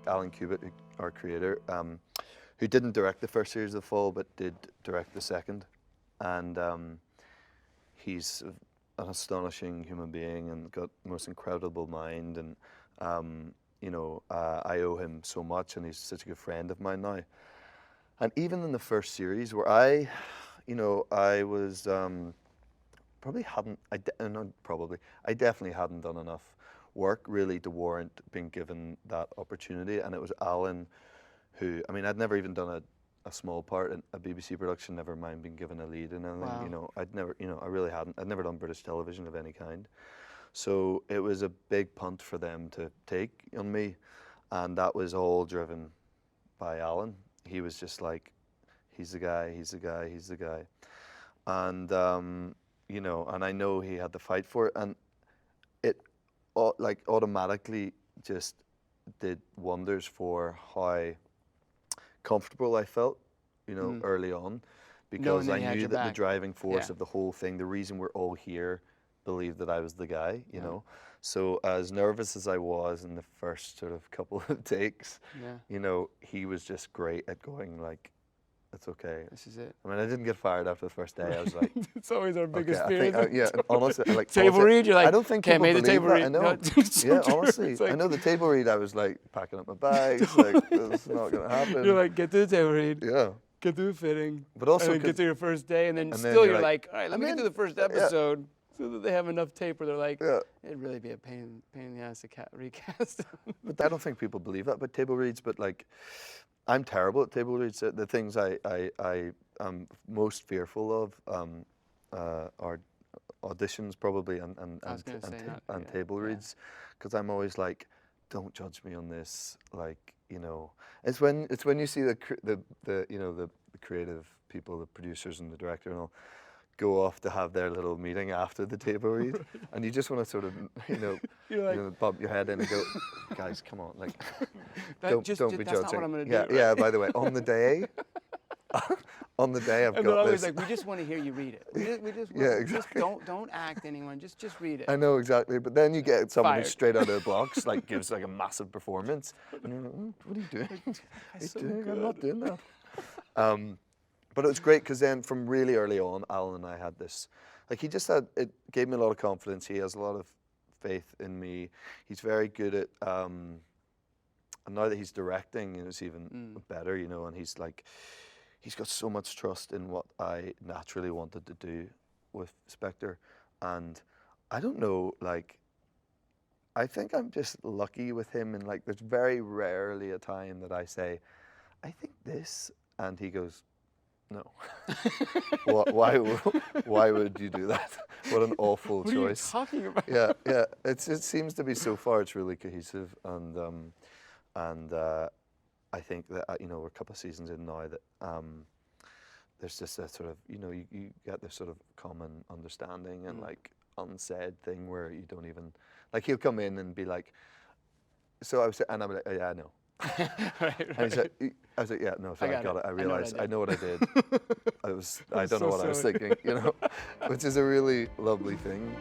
Alan Cubitt, our creator, who didn't direct the first series of The Fall, but did direct the second. And he's an astonishing human being and got the most incredible mind. And I owe him so much, and he's such a good friend of mine now. And even in the first series, where I was I definitely hadn't done enough work really to warrant being given that opportunity. And it was Alan who, I mean, I'd never even done a small part in a BBC production, never mind being given a lead in anything. Wow. I really hadn't. I'd never done British television of any kind. So it was a big punt for them to take on me. And that was all driven by Alan. He was just like, he's the guy, he's the guy, he's the guy. And, and I know he had to fight for it. And it automatically just did wonders for how comfortable I felt, early on, because I knew that the driving force of the whole thing, the reason we're all here, believed that I was the guy, you know. So as nervous as I was in the first sort of couple of takes, he was just great at going like, it's okay. This is it. I mean, I didn't get fired after the first day. I was like, it's always our biggest fear. Honestly, like table read. You're like, I don't think people made the believe table that. read. I know. So yeah, true. honestly, like, I know the table read. I was like packing up my bags. Like, this is not gonna happen. You're like, get to the table read. Yeah. Get through the fitting. But also, and then get to your first day, and then and still then you're like, all right, let me get to the first episode. Yeah. So that they have enough tape where they're like, it'd really be a pain in the ass to recast. But I don't think people believe that about table reads. But like, I'm terrible at table reads. The things I am most fearful of are auditions probably and table reads, because I'm always like, don't judge me on this. Like, it's when you see the creative people, the producers and the director and all, go off to have their little meeting after the table read, and you just want to sort of, bump your head in and go, guys, come on, like, don't be judging. That's not what I'm gonna do. Yeah. By the way, on the day, I've and got they're always this. like, we just want to hear you read it. We just exactly. don't act anyone. Just read it. I know exactly, but then you get someone Fired. who's straight out of the box, like gives like a massive performance, and you're like, what are you doing? I'm not doing that. But it was great because then from really early on, Alan and I had this, like it gave me a lot of confidence. He has a lot of faith in me. He's very good at, and now that he's directing, it's even better, and he's got so much trust in what I naturally wanted to do with Spectre. And I don't know, I think I'm just lucky with him, and there's very rarely a time that I say, I think this, and he goes, no. Why would you do that? What an awful choice. What are you talking about? Yeah. It seems to be so far. It's really cohesive, and I think that we're a couple of seasons in now that there's just a sort of you get this sort of common understanding and unsaid thing where you don't even he'll come in and be like, so I was, and I'm like, oh, yeah, I know. right. And I was like, yeah, no, sorry, I got it. I realized, I know what I did. I don't know what I was thinking, which is a really lovely thing.